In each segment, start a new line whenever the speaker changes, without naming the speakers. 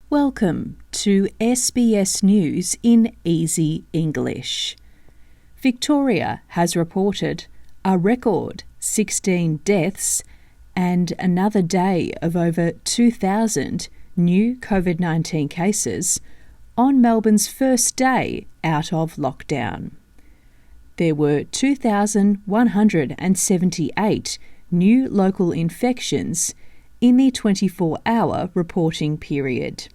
Welcome to SBS News in Easy English. Victoria has reported a record 16 deaths and another day of over 2,000 new COVID-19 cases on Melbourne's first day out of lockdown. There were 2,178 new local infections in the 24-hour reporting period.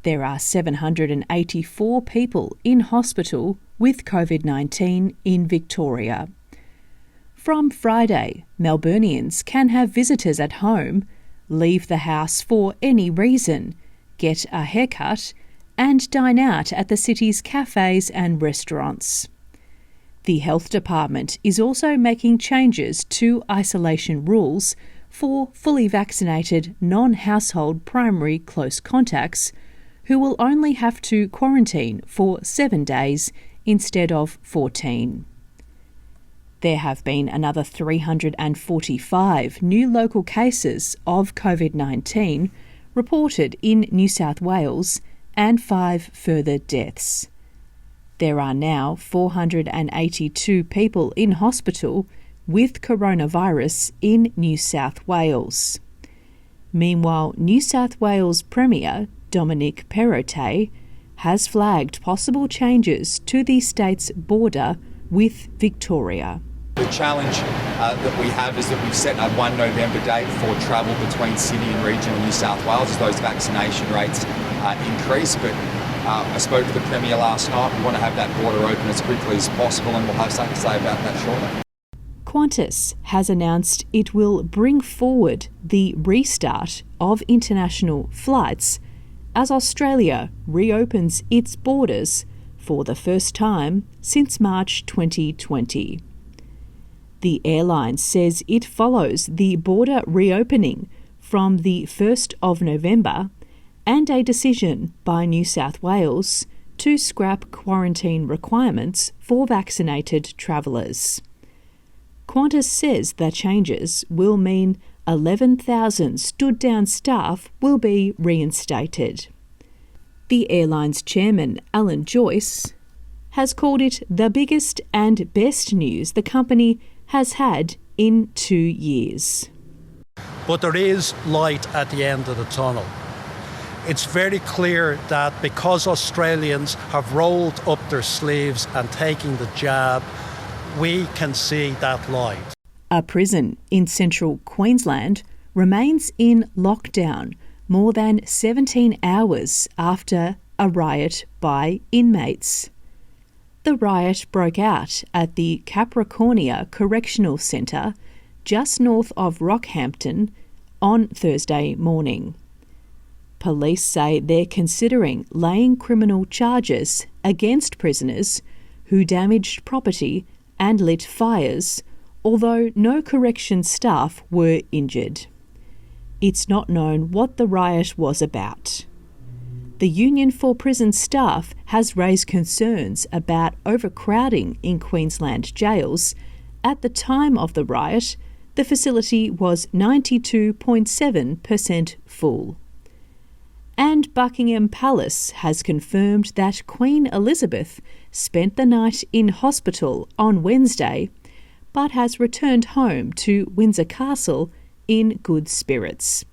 There are 784 people in hospital with COVID-19 in Victoria. From Friday, Melburnians can have visitors at home, leave the house for any reason, get a haircut, and dine out at the city's cafes and restaurants. The Health Department is also making changes to isolation rules for fully vaccinated non-household primary close contacts who will only have to quarantine for 7 days instead of 14. There have been another 345 new local cases of COVID-19 reported in New South Wales and 5 further deaths. There are now 482 people in hospital with coronavirus in New South Wales. Meanwhile, New South Wales Premier Dominic Perrottet has flagged possible changes to the state's border with Victoria.
The challenge that we have is that we've set a 1 November date for travel between city and regional New South Wales as those vaccination rates increase. But I spoke to the Premier last night. We want to have that border open as quickly as possible, and we'll have something to say about that shortly.
Qantas has announced it will bring forward the restart of international flights as Australia reopens its borders for the first time since March 2020. The airline says it follows the border reopening from the 1st of November and a decision by New South Wales to scrap quarantine requirements for vaccinated travellers. Qantas says the changes will mean 11,000 stood-down staff will be reinstated. The airline's chairman, Alan Joyce, has called it the biggest and best news the company has had in 2 years.
But there is light at the end of the tunnel. It's very clear that because Australians have rolled up their sleeves and taken the jab, we can see that light.
A prison in central Queensland remains in lockdown more than 17 hours after a riot by inmates. The riot broke out at the Capricornia Correctional Centre just north of Rockhampton on Thursday morning. Police say they're considering laying criminal charges against prisoners who damaged property and lit fires, although no corrections staff were injured. It's not known what the riot was about. The Union for Prison Staff has raised concerns about overcrowding in Queensland jails. At the time of the riot, the facility was 92.7% full. And Buckingham Palace has confirmed that Queen Elizabeth spent the night in hospital on Wednesday, but has returned home to Windsor Castle in good spirits.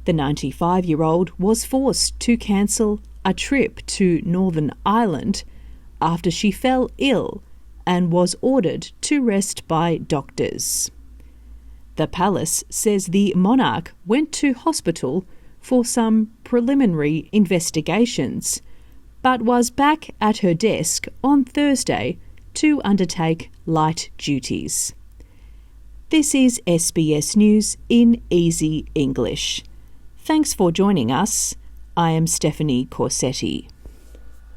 The 95-year-old was forced to cancel a trip to Northern Ireland after she fell ill and was ordered to rest by doctors. The palace says the monarch went to hospital for some preliminary investigations, but was back at her desk on Thursday to undertake light duties. This is SBS News in Easy English. Thanks for joining us. I am Stephanie Corsetti.